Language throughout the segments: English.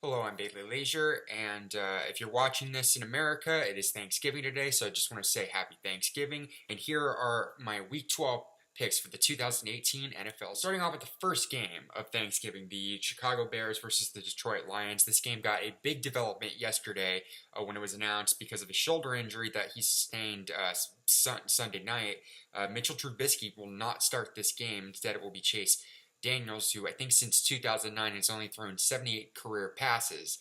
Hello, I'm Daily Leisure, and if you're watching this in America, it is Thanksgiving today, so I just want to say Happy Thanksgiving. And here are my Week 12 picks for the 2018 NFL. Starting off with the first game of Thanksgiving, the Chicago Bears versus the Detroit Lions. This game got a big development yesterday when it was announced because of a shoulder injury that he sustained Sunday night. Mitchell Trubisky will not start this game. Instead, it will be Chase Daniels, who I think since 2009 has only thrown 78 career passes.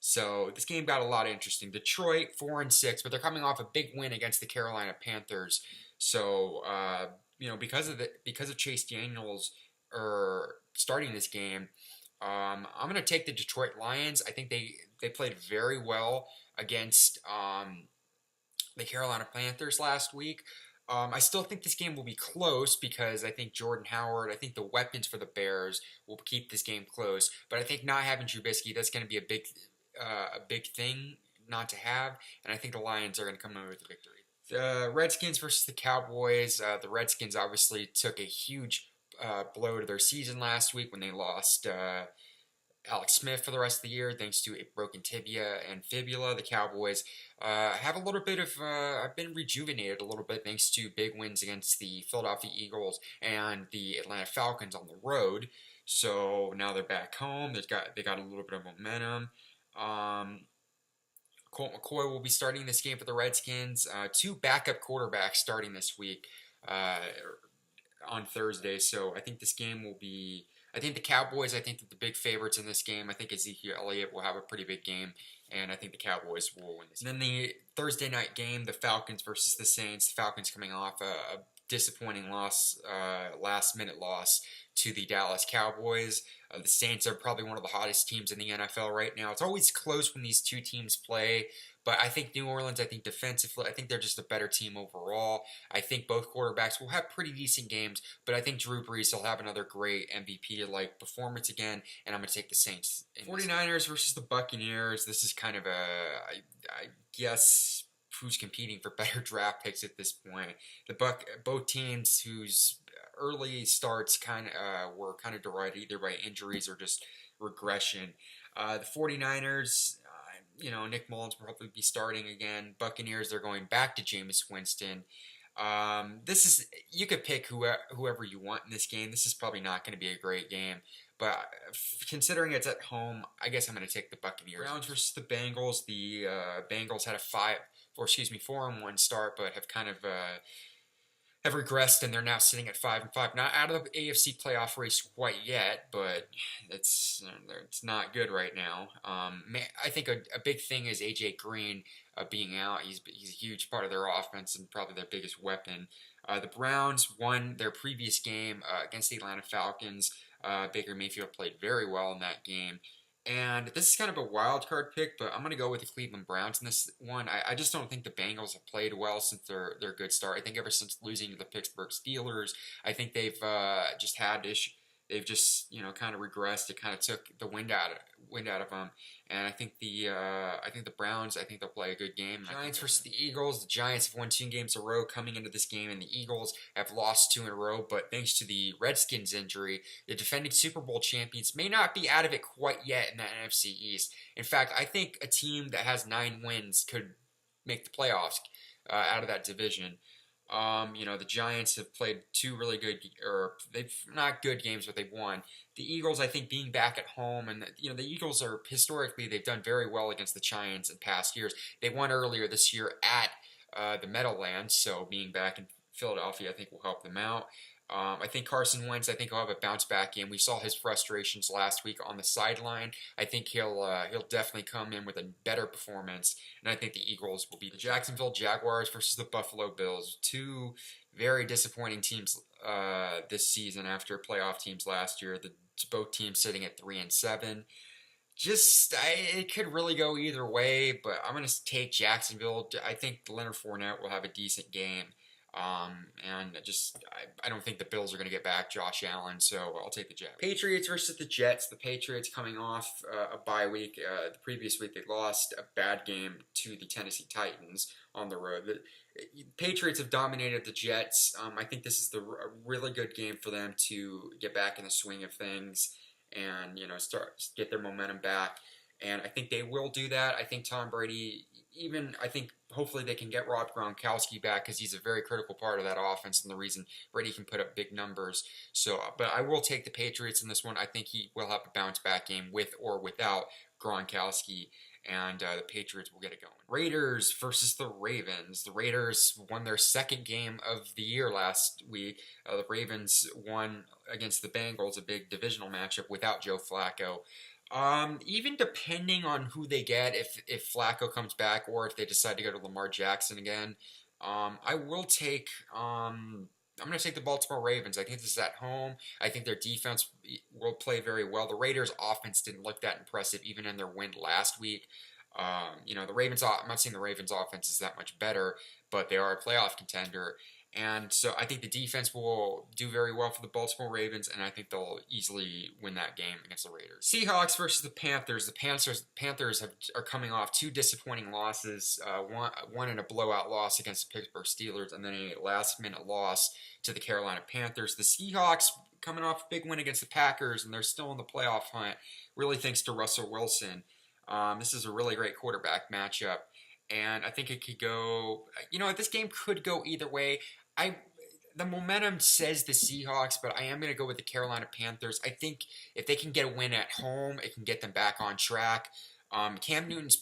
So this game got a lot interesting. Detroit 4-6, but they're coming off a big win against the Carolina Panthers. So because of Chase Daniels starting this game, I'm gonna take the Detroit Lions. I think they played very well against the Carolina Panthers last week. I still think this game will be close because I think Jordan Howard, I think the weapons for the Bears will keep this game close. But I think not having Trubisky, that's going to be a big thing not to have. And I think the Lions are going to come away with the victory. The Redskins versus the Cowboys. The Redskins obviously took a huge blow to their season last week when they lost Alex Smith for the rest of the year, thanks to a broken tibia and fibula. The Cowboys have a little bit of been rejuvenated a little bit thanks to big wins against the Philadelphia Eagles and the Atlanta Falcons on the road. So now they're back home. They got a little bit of momentum. Colt McCoy will be starting this game for the Redskins. Two backup quarterbacks starting this week on Thursday. So I think this game will be. I think the Cowboys, I think that the big favorites in this game, I think Ezekiel Elliott will have a pretty big game, and I think the Cowboys will win this. And then the Thursday night game, the Falcons versus the Saints. The Falcons coming off a disappointing loss, last-minute loss to the Dallas Cowboys. The Saints are probably one of the hottest teams in the NFL right now. It's always close when these two teams play, but I think New Orleans, I think defensively, I think they're just a better team overall. I think both quarterbacks will have pretty decent games, but I think Drew Brees will have another great MVP-like performance again, and I'm going to take the Saints. 49ers versus the Buccaneers. This is kind of I guess, who's competing for better draft picks at this point. Both teams whose early starts were kind of derided either by injuries or just regression. The 49ers, Nick Mullins will probably be starting again. Buccaneers, they're going back to Jameis Winston. You could pick whoever you want in this game. This is probably not going to be a great game, but considering it's at home, I guess I'm going to take the Buccaneers. Browns versus the Bengals. The Bengals had a 4-1 start, but have regressed, and they're now sitting at 5-5. Not out of the AFC playoff race quite yet, but it's not good right now. I think a big thing is AJ Green being out. He's a huge part of their offense and probably their biggest weapon. The Browns won their previous game against the Atlanta Falcons. Baker Mayfield played very well in that game. And this is kind of a wild card pick, but I'm going to go with the Cleveland Browns in this one. I just don't think the Bengals have played well since their good start. I think ever since losing to the Pittsburgh Steelers, I think they've just had issues. They've just kind of regressed. It kind of took the wind out of them. And I think the Browns, I think they'll play a good game. Giants versus the Eagles. The Giants have won 2 games in a row coming into this game, and the Eagles have lost 2 in a row. But thanks to the Redskins injury, the defending Super Bowl champions may not be out of it quite yet in the NFC East. In fact, I think a team that has 9 wins could make the playoffs out of that division. The Giants have played 2 really good, or they've not good games, but they've won. The Eagles, I think, being back at home, and the Eagles are historically they've done very well against the Giants in past years. They won earlier this year at the Meadowlands, so being back in Philadelphia, I think will help them out. I think Carson Wentz, I think he'll have a bounce back game. We saw his frustrations last week on the sideline. I think he'll definitely come in with a better performance, and I think the Eagles will beat the Jacksonville Jaguars versus the Buffalo Bills. 2 very disappointing teams this season after playoff teams last year. Both teams sitting at 3-7. It could really go either way, but I'm going to take Jacksonville. I think Leonard Fournette will have a decent game. I don't think the Bills are going to get back Josh Allen, so I'll take the Jags. Patriots versus the Jets. The Patriots coming off a bye week. The previous week they lost a bad game to the Tennessee Titans on the road. The Patriots have dominated the Jets. I think this is a really good game for them to get back in the swing of things and get their momentum back. and I think they will do that. I think Tom Brady, I think hopefully they can get Rob Gronkowski back because he's a very critical part of that offense and the reason Brady can put up big numbers. So, but I will take the Patriots in this one. I think he will have a bounce back game with or without Gronkowski, and the Patriots will get it going. Raiders versus the Ravens. The Raiders won their second game of the year last week. The Ravens won against the Bengals, a big divisional matchup without Joe Flacco. Even depending on who they get, if Flacco comes back or if they decide to go to Lamar Jackson again, I will take. I'm going to take the Baltimore Ravens. I think this is at home. I think their defense will play very well. The Raiders' offense didn't look that impressive even in their win last week. The Ravens. I'm not saying the Ravens' offense is that much better, but they are a playoff contender. And so I think the defense will do very well for the Baltimore Ravens, and I think they'll easily win that game against the Raiders. Seahawks versus the Panthers. The Panthers are coming off two disappointing losses, one in a blowout loss against the Pittsburgh Steelers, and then a last-minute loss to the Carolina Panthers. The Seahawks coming off a big win against the Packers, and they're still in the playoff hunt, really thanks to Russell Wilson. This is a really great quarterback matchup. And I think it could go, this game could go either way. The momentum says the Seahawks, but I am going to go with the Carolina Panthers. I think if they can get a win at home, it can get them back on track. Cam Newton's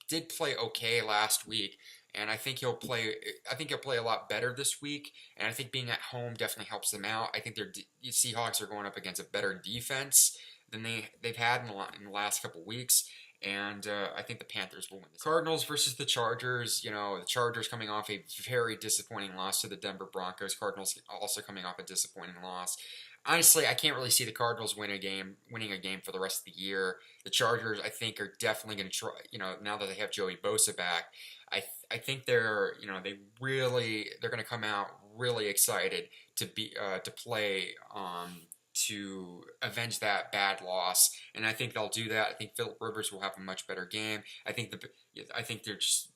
did play okay last week, and I think he'll play a lot better this week. And I think being at home definitely helps them out. I think the Seahawks are going up against a better defense than they've had in the last couple weeks. And I think the Panthers will win this. Cardinals versus the Chargers. The Chargers coming off a very disappointing loss to the Denver Broncos. Cardinals also coming off a disappointing loss. Honestly, I can't really see the Cardinals winning a game for the rest of the year. The Chargers, I think, are definitely going to try. Now that they have Joey Bosa back, I think they're going to come out really excited to play. To avenge that bad loss, and I think they'll do that. I think Phillip Rivers will have a much better game. I think they're just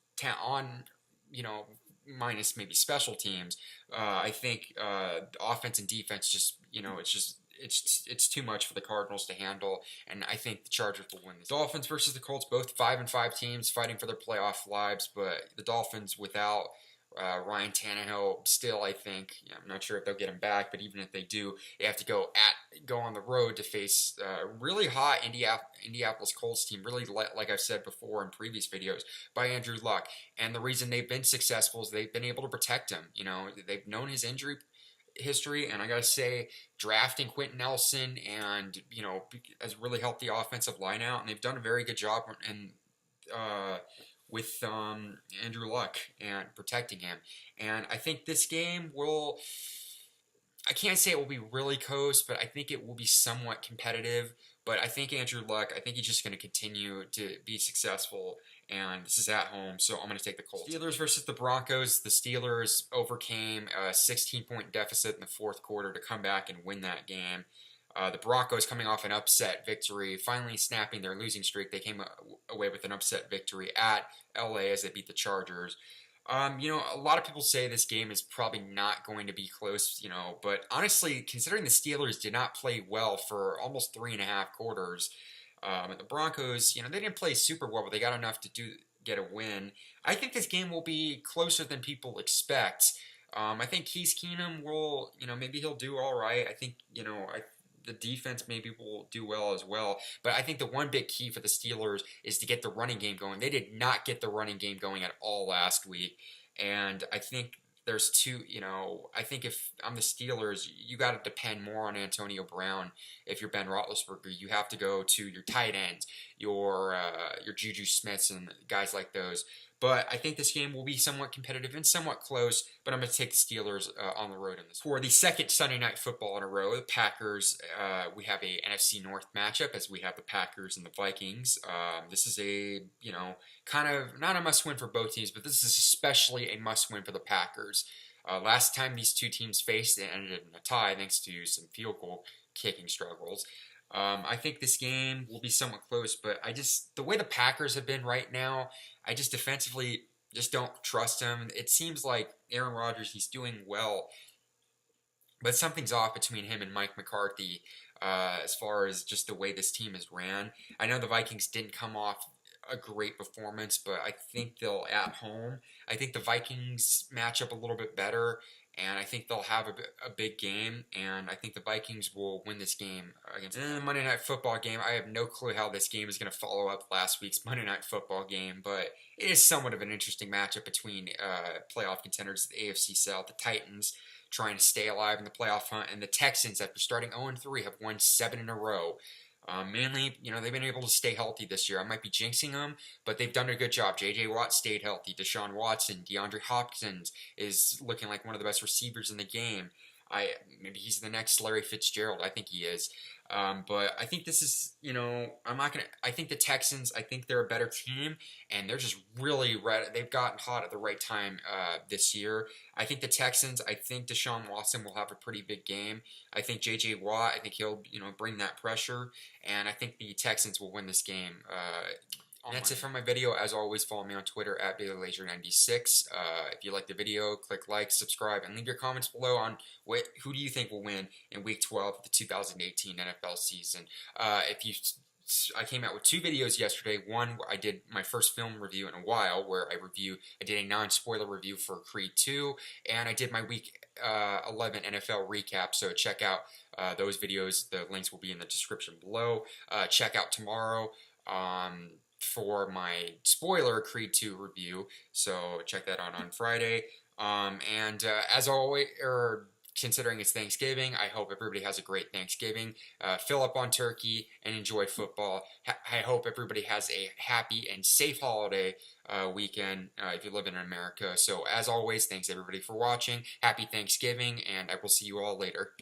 minus maybe special teams. I think offense and defense it's too much for the Cardinals to handle, and I think the Chargers will win this. Dolphins versus the Colts, both 5-5 teams fighting for their playoff lives, but the Dolphins without Ryan Tannehill still, I think, I'm not sure if they'll get him back, but even if they do, they have to go on the road to face really hot Indianapolis Colts team, really like I've said before in previous videos, by Andrew Luck. And the reason they've been successful is they've been able to protect him. They've known his injury history, and I gotta say, drafting Quentin Nelson and has really helped the offensive line out, and they've done a very good job with Andrew Luck and protecting him. And I think this game I can't say it will be really close, but I think it will be somewhat competitive. But I think Andrew Luck, he's just going to continue to be successful, and this is at home, so I'm going to take the Colts. Steelers versus the Broncos. The Steelers overcame a 16-point deficit in the fourth quarter to come back and win that game. The Broncos coming off an upset victory, finally snapping their losing streak. They came away with an upset victory at LA as they beat the Chargers. A lot of people say this game is probably not going to be close, but honestly, considering the Steelers did not play well for almost 3.5 quarters, and the Broncos, they didn't play super well, but they got enough to get a win. I think this game will be closer than people expect. I think Case Keenum will, maybe he'll do all right. I think, the defense maybe will do well as well. But I think the one big key for the Steelers is to get the running game going. They did not get the running game going at all last week. And I think there's I think if I'm the Steelers, you got to depend more on Antonio Brown. If you're Ben Roethlisberger, you have to go to your tight ends, your Juju Smiths and guys like those. But I think this game will be somewhat competitive and somewhat close, but I'm going to take the Steelers on the road in this. For the second Sunday Night Football in a row, the Packers, we have a NFC North matchup as we have the Packers and the Vikings. This is a, kind of not a must-win for both teams, but this is especially a must-win for the Packers. Last time these two teams faced, it ended in a tie thanks to some field goal kicking struggles. I think this game will be somewhat close, but the way the Packers have been right now, I just defensively just don't trust him. It seems like Aaron Rodgers, he's doing well, but something's off between him and Mike McCarthy. as far as just the way this team is ran. I know the Vikings didn't come off a great performance, but I think they'll at home. I think the Vikings match up a little bit better, and I think they'll have a big game, and I think the Vikings will win this game against. And then the Monday Night Football game, I have no clue how this game is going to follow up last week's Monday Night Football game, but it is somewhat of an interesting matchup between playoff contenders, the AFC South, the Titans, trying to stay alive in the playoff hunt, and the Texans, after starting 0-3, have won 7 in a row. Mainly, they've been able to stay healthy this year. I might be jinxing them, but they've done a good job. J.J. Watt stayed healthy. Deshaun Watson, DeAndre Hopkins is looking like one of the best receivers in the game. Maybe he's the next Larry Fitzgerald. I think he is. But I think this is, I think the Texans, I think they're a better team, and they're just really they've gotten hot at the right time this year. I think the Texans, I think Deshaun Watson will have a pretty big game. I think J.J. Watt, I think he'll, bring that pressure, and I think the Texans will win this game. And that's it for my video. As always, follow me on Twitter at DailyLaser96. If you like the video, click like, subscribe, and leave your comments below on who do you think will win in Week 12 of the 2018 NFL season. I came out with 2 videos yesterday. One, I did my first film review in a while, where I did a non-spoiler review for Creed 2, and I did my Week 11 NFL recap. So check out those videos. The links will be in the description below. Check out tomorrow for my spoiler Creed 2 review, so check that out on Friday. As always, considering it's Thanksgiving, I hope everybody has a great Thanksgiving. Fill up on turkey and enjoy football. I hope everybody has a happy and safe holiday weekend if you live in America. So as always, thanks everybody for watching. Happy Thanksgiving, and I will see you all later.